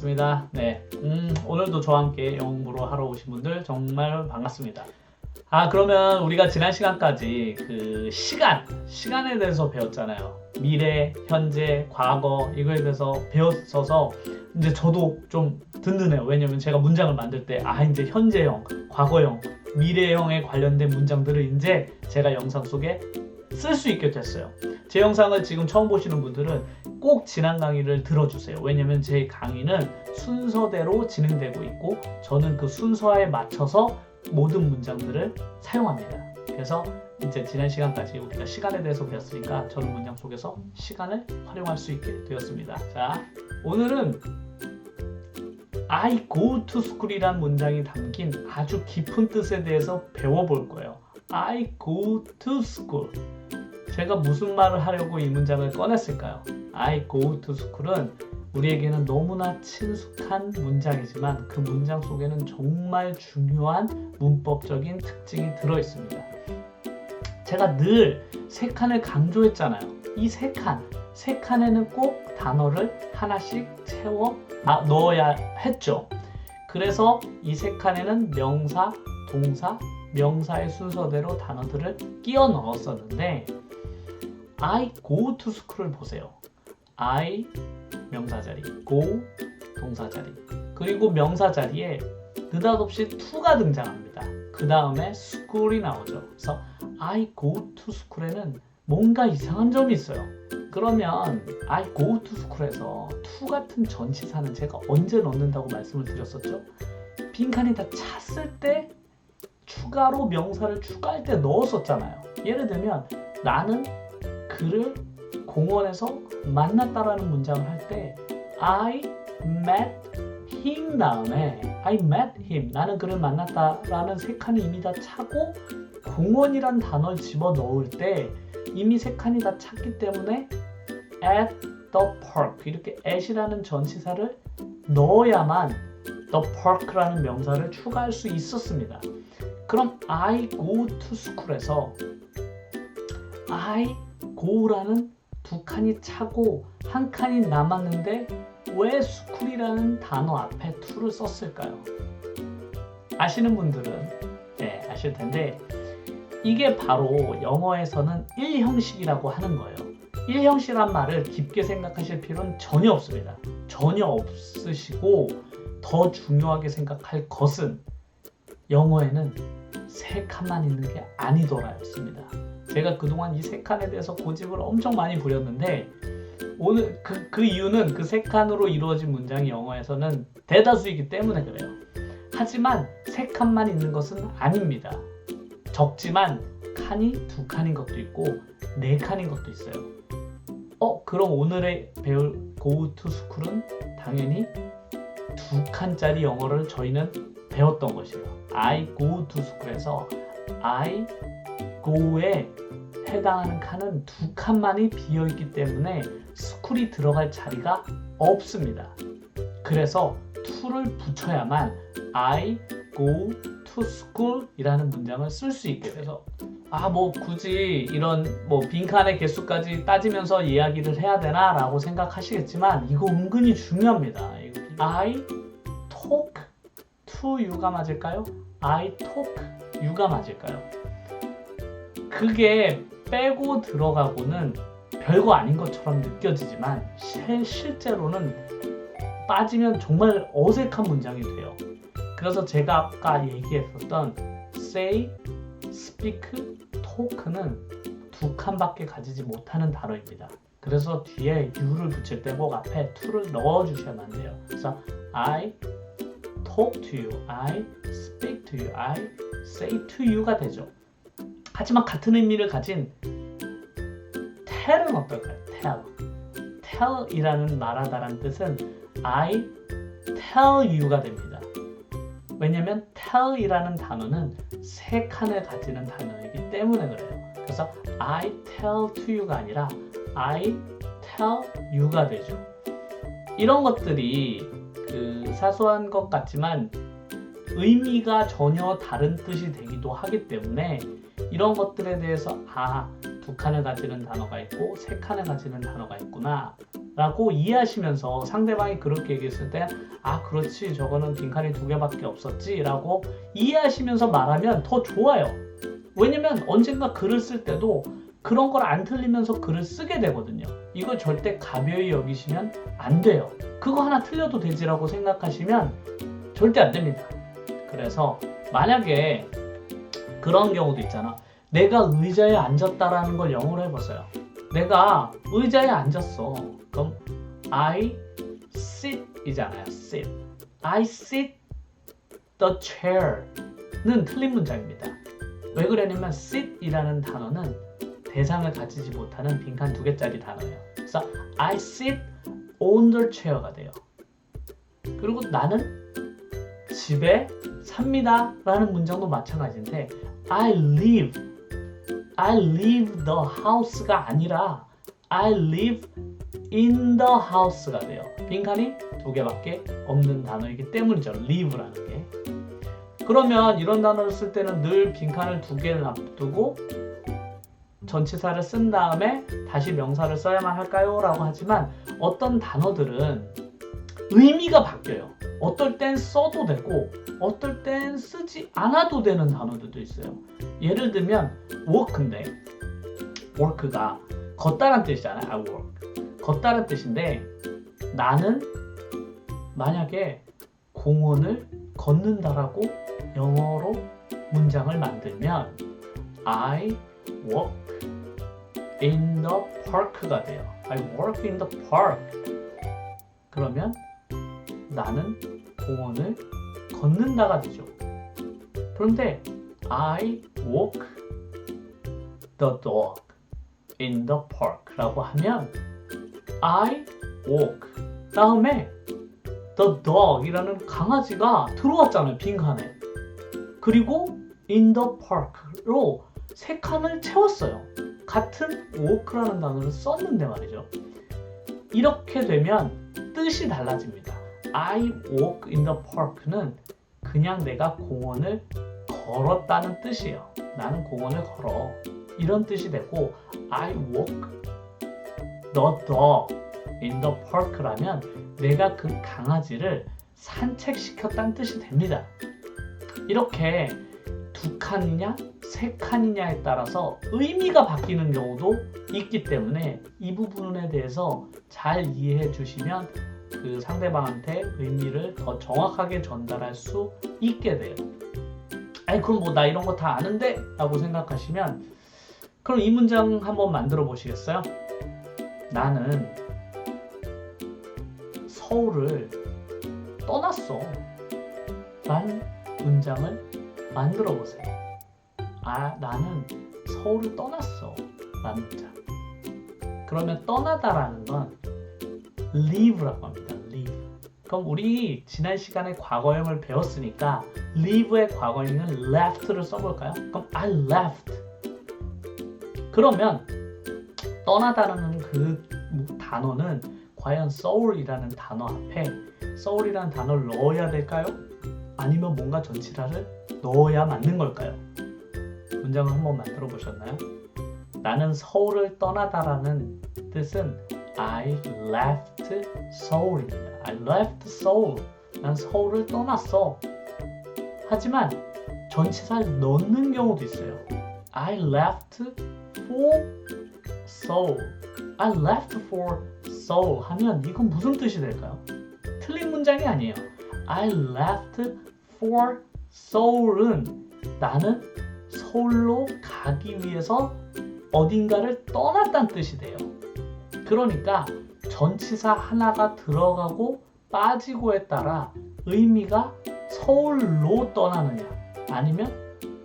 반갑습니다. 네, 오늘도 저와 함께 영어 공부를 하러 오신 분들 정말 반갑습니다. 그러면 우리가 지난 시간까지 그 시간에 대해서 배웠잖아요. 미래, 현재, 과거 이거에 대해서 배웠어서 이제 저도 좀 든든해요. 왜냐면 제가 문장을 만들 때 이제 현재형, 과거형, 미래형에 관련된 문장들을 이제 제가 영상 속에 쓸 수 있게 됐어요. 제 영상을 지금 처음 보시는 분들은 꼭 지난 강의를 들어주세요. 왜냐면 제 강의는 순서대로 진행되고 있고 저는 그 순서에 맞춰서 모든 문장들을 사용합니다. 그래서 이제 지난 시간까지 우리가 시간에 대해서 배웠으니까 저는 문장 속에서 시간을 활용할 수 있게 되었습니다. 자, 오늘은 I go to school이란 문장이 담긴 아주 깊은 뜻에 대해서 배워볼 거예요. I go to school. 제가 무슨 말을 하려고 이 문장을 꺼냈을까요? I go to school은 우리에게는 너무나 친숙한 문장이지만 그 문장 속에는 정말 중요한 문법적인 특징이 들어있습니다. 제가 늘 세 칸을 강조했잖아요. 이 세 칸에는 꼭 단어를 하나씩 채워 넣어야 했죠. 그래서 이 세 칸에는 명사, 동사, 명사의 순서대로 단어들을 끼워 넣었었는데 I go to school을 보세요. I 명사 자리, go 동사 자리, 그리고 명사 자리에 느닷없이 to가 등장합니다. 그 다음에 school이 나오죠. 그래서 I go to school에는 뭔가 이상한 점이 있어요. 그러면 I go to school에서 to 같은 전치사는 제가 언제 넣는다고 말씀을 드렸었죠? 빈칸이 다 찼을 때 추가로 명사를 추가할 때 넣었었잖아요. 예를 들면 나는 그를 공원에서 만났다라는 문장을 할 때 I met him 다음에 I met him 나는 그를 만났다라는 세 칸이 이미 다 차고 공원이란 단어를 집어 넣을 때 이미 세 칸이 다 찼기 때문에 at the park 이렇게 at이라는 전치사를 넣어야만 the park라는 명사를 추가할 수 있었습니다. 그럼 I go to school에서 I go라는 두 칸이 차고 한 칸이 남았는데 왜 school이라는 단어 앞에 to를 썼을까요? 아시는 분들은 아실 텐데 이게 바로 영어에서는 1형식이라고 하는 거예요. 1형식이란 말을 깊게 생각하실 필요는 전혀 없습니다. 전혀 없으시고 더 중요하게 생각할 것은 영어에는 세 칸만 있는 게 아니더라였습니다. 제가 그동안 이 세 칸에 대해서 고집을 엄청 많이 부렸는데 오늘 그 이유는 그 세 칸으로 이루어진 문장이 영어에서는 대다수이기 때문에 그래요. 하지만 세 칸만 있는 것은 아닙니다. 적지만 칸이 두 칸인 것도 있고 네 칸인 것도 있어요. 그럼 오늘의 배울 go to school은 당연히 두 칸짜리 영어를 저희는 배웠던 것이에요. I go to school에서 I go에 해당하는 칸은 두 칸만이 비어있기 때문에 school이 들어갈 자리가 없습니다. 그래서 to를 붙여야만 I go to school 이라는 문장을 쓸 수 있게 돼서 굳이 이런 빈칸의 개수까지 따지면서 이야기를 해야 되나 라고 생각하시겠지만 이거 은근히 중요합니다. I talk to you가 맞을까요? I talk you가 맞을까요? 그게 빼고 들어가고는 별거 아닌 것처럼 느껴지지만 실제로는 빠지면 정말 어색한 문장이 돼요. 그래서 제가 아까 얘기했었던 say, speak, talk는 두 칸밖에 가지지 못하는 단어입니다. 그래서 뒤에 you를 붙일 때 꼭 앞에 to를 넣어주셔야만 돼요. 그래서 I talk to you, I speak to you, I say to you가 되죠. 하지만 같은 의미를 가진 tell은 어떨까요? tell이라는 말하다라는 뜻은 I tell you가 됩니다. 왜냐면 tell이라는 단어는 세 칸을 가지는 단어이기 때문에 그래요. 그래서 I tell to you가 아니라 I tell you가 되죠. 이런 것들이 사소한 것 같지만 의미가 전혀 다른 뜻이 되기도 하기 때문에 이런 것들에 대해서 두 칸을 가지는 단어가 있고 세 칸을 가지는 단어가 있구나 라고 이해하시면서 상대방이 그렇게 얘기했을 때 아 그렇지 저거는 빈칸이 두 개밖에 없었지 라고 이해하시면서 말하면 더 좋아요. 왜냐면 언젠가 글을 쓸 때도 그런 걸 안 틀리면서 글을 쓰게 되거든요. 이걸 절대 가벼이 여기시면 안 돼요. 그거 하나 틀려도 되지라고 생각하시면 절대 안 됩니다. 그래서 만약에 그런 경우도 있잖아. 내가 의자에 앉았다라는 걸 영어로 해보세요. 내가 의자에 앉았어. 그럼 I sit 이잖아요. sit. I sit the chair는 틀린 문장입니다. 왜 그러냐면 sit 이라는 단어는 대상을 가지지 못하는 빈칸 두 개짜리 단어예요. 그래서 I sit on the chair가 돼요. 그리고 나는 집에 삽니다 라는 문장도 마찬가지인데 I live the house가 아니라 I live in the house가 돼요. 빈칸이 두 개밖에 없는 단어이기 때문이죠. live라는 게. 그러면 이런 단어를 쓸 때는 늘 빈칸을 두 개를 놔두고 전치사를 쓴 다음에 다시 명사를 써야만 할까요? 라고 하지만 어떤 단어들은 의미가 바뀌어요. 어떨 땐 써도 되고 어떨 땐 쓰지 않아도 되는 단어들도 있어요. 예를 들면 work인데 work가 걷다란 뜻이잖아요. I work. 걷다란 뜻인데 나는 만약에 공원을 걷는다라고 영어로 문장을 만들면 I walk in the park가 돼요. I work in the park. 그러면 나는 공원을 걷는다가 되죠. 그런데 I walk the dog in the park 라고 하면 I walk 다음에 the dog 이라는 강아지가 들어왔잖아요. 빈칸에. 그리고 in the park로 세 칸을 채웠어요. 같은 walk라는 단어를 썼는데 말이죠. 이렇게 되면 뜻이 달라집니다. I walk in the park는 그냥 내가 공원을 걸었다는 뜻이에요. 나는 공원을 걸어. 이런 뜻이 되고 I walk the dog in the park라면 내가 그 강아지를 산책시켰다는 뜻이 됩니다. 이렇게 두 칸이냐 세 칸이냐에 따라서 의미가 바뀌는 경우도 있기 때문에 이 부분에 대해서 잘 이해해 주시면 그 상대방한테 의미를 더 정확하게 전달할 수 있게 돼요. 아니 그럼 뭐 나 이런 거 다 아는데? 라고 생각하시면 그럼 이 문장 한번 만들어 보시겠어요? 나는 서울을 떠났어 라는 문장을 만들어 보세요. 아 나는 서울을 떠났어 라는 문장. 그러면 떠나다라는 건 leave라고 합니다. leave. 그럼 우리 지난 시간에 과거형을 배웠으니까 leave의 과거형은 left를 써볼까요? 그럼 I left. 그러면 떠나다라는 그 단어는 과연 soul이라는 단어 앞에 soul이라는 단어를 넣어야 될까요? 아니면 뭔가 전치사를 넣어야 맞는 걸까요? 문장을 한번 만들어 보셨나요? 나는 서울을 떠나다라는 뜻은 I left Seoul입니다. I left Seoul. 난 서울을 떠났어. 하지만 전치사를 넣는 경우도 있어요. I left for Seoul. I left for Seoul 하면 이건 무슨 뜻이 될까요? 틀린 문장이 아니에요. I left for Seoul은 나는 서울로 가기 위해서 어딘가를 떠났다는 뜻이 돼요. 그러니까 전치사 하나가 들어가고 빠지고에 따라 의미가 서울로 떠나느냐 아니면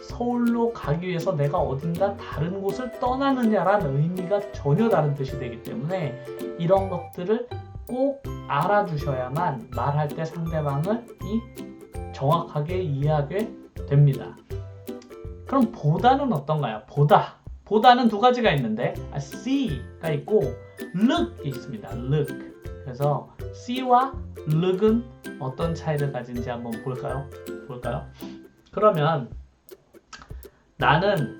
서울로 가기 위해서 내가 어딘가 다른 곳을 떠나느냐라는 의미가 전혀 다른 뜻이 되기 때문에 이런 것들을 꼭 알아주셔야만 말할 때 상대방을 정확하게 이해하게 됩니다. 그럼 보다는 어떤가요? 보다는 두 가지가 있는데 see가 있고 look이 있습니다. look. 그래서 see와 look은 어떤 차이를 가진지 한번 볼까요? 그러면 나는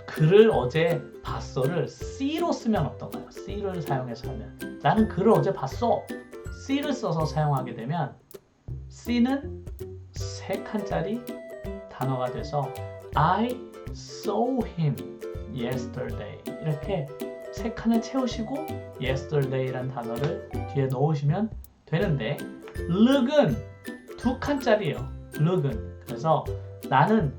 글을 어제 봤어를 C로 쓰면 어떤가요? C를 사용해서 하면 나는 글을 어제 봤어. C를 써서 사용하게 되면 C는 3칸짜리 단어가 돼서 I saw him yesterday 이렇게 3칸을 채우시고 yesterday라는 단어를 뒤에 넣으시면 되는데 look은 2칸짜리예요. look은 그래서 나는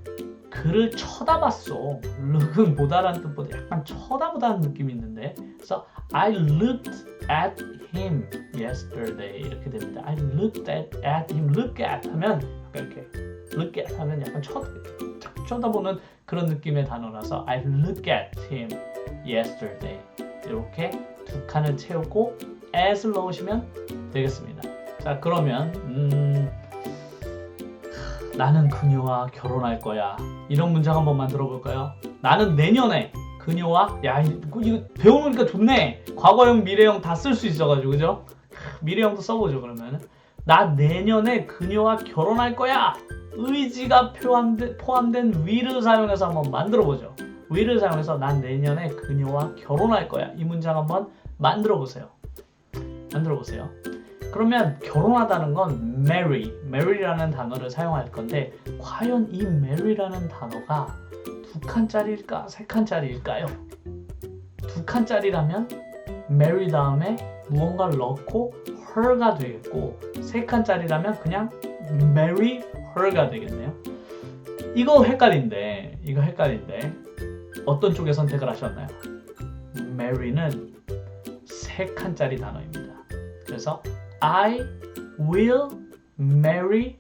그를 쳐다봤어. look은 보다라는 뜻보다 약간 쳐다보다는 느낌이 있는데 그래서 I looked at him yesterday 이렇게 됩니다. I looked at him. look at 하면 약간 이렇게 look at 하면 약간 쳐다보는 그런 느낌의 단어라서 I looked at him yesterday 이렇게 2칸을 채우고 as를 넣으시면 되겠습니다. 자 그러면 나는 그녀와 결혼할 거야. 이런 문장 한번 만들어 볼까요? 나는 내년에 그녀와 이거 배워놓으니까 좋네. 과거형, 미래형 다 쓸 수 있어가지고 그죠? 미래형도 써보죠 그러면. 나 내년에 그녀와 결혼할 거야. 의지가 포함된 will을 사용해서 한번 만들어 보죠. will을 사용해서 난 내년에 그녀와 결혼할 거야. 이 문장 한번 만들어 보세요. 그러면 결혼하다는 건 marry라는 단어를 사용할 건데 과연 이 marry라는 단어가 2칸짜리일까 3칸짜리일까요? 2칸짜리라면 marry 다음에 무언가를 넣고 her가 되겠고 3칸짜리라면 그냥 marry her가 되겠네요. 이거 헷갈린데 어떤 쪽에 선택을 하셨나요? marry는 3칸짜리 단어입니다. 그래서 I will marry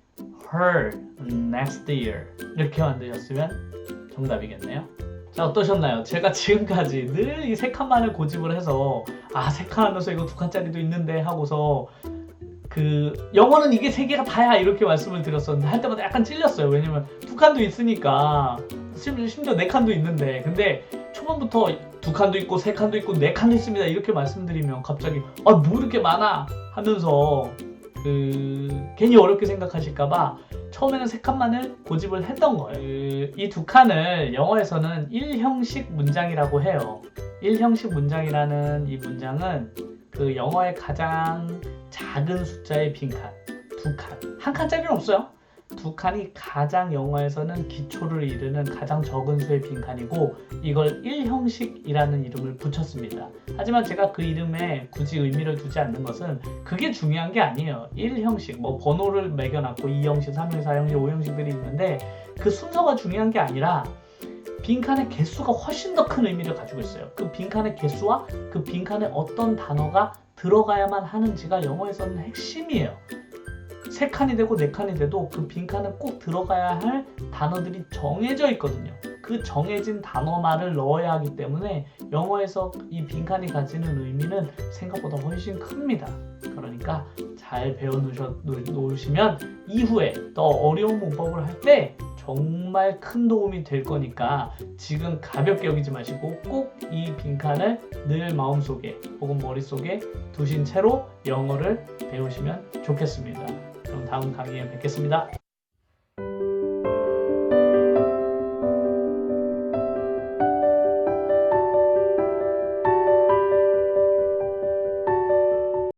her next year 이렇게 만드셨으면 정답이겠네요. 자 어떠셨나요? 제가 지금까지 늘 이 3칸만을 고집을 해서 3칸 하면서 이거 2칸짜리도 있는데 하고서 영어는 이게 3개가 다야 이렇게 말씀을 드렸었는데 할 때마다 약간 찔렸어요. 왜냐면 2칸도 있으니까 심지어 4칸도 있는데 근데 초반부터 2칸도 있고 3칸도 있고 4칸도 있습니다 이렇게 말씀드리면 갑자기 뭐 이렇게 많아 하면서 괜히 어렵게 생각하실까봐 처음에는 3칸만을 고집을 했던 거예요. 이 2칸을 영어에서는 1형식 문장이라고 해요. 1형식 문장이라는 이 문장은 영어의 가장 작은 숫자의 빈칸 2칸, 한 칸짜리는 없어요. 2칸이 가장 영어에서는 기초를 이루는 가장 적은 수의 빈칸이고 이걸 1형식이라는 이름을 붙였습니다. 하지만 제가 그 이름에 굳이 의미를 두지 않는 것은 그게 중요한 게 아니에요. 1형식, 번호를 매겨놨고 2형식, 3형식, 4형식, 5형식들이 있는데 그 순서가 중요한 게 아니라 빈칸의 개수가 훨씬 더 큰 의미를 가지고 있어요. 그 빈칸의 개수와 그 빈칸에 어떤 단어가 들어가야만 하는지가 영어에서는 핵심이에요. 3칸이 되고 4칸이 돼도 그 빈칸은 꼭 들어가야 할 단어들이 정해져 있거든요. 그 정해진 단어만을 넣어야 하기 때문에 영어에서 이 빈칸이 가지는 의미는 생각보다 훨씬 큽니다. 그러니까 잘 배워놓으시면 이후에 더 어려운 문법을 할 때 정말 큰 도움이 될 거니까 지금 가볍게 여기지 마시고 꼭 이 빈칸을 늘 마음속에 혹은 머릿속에 두신 채로 영어를 배우시면 좋겠습니다. 그럼 다음 강의에 뵙겠습니다.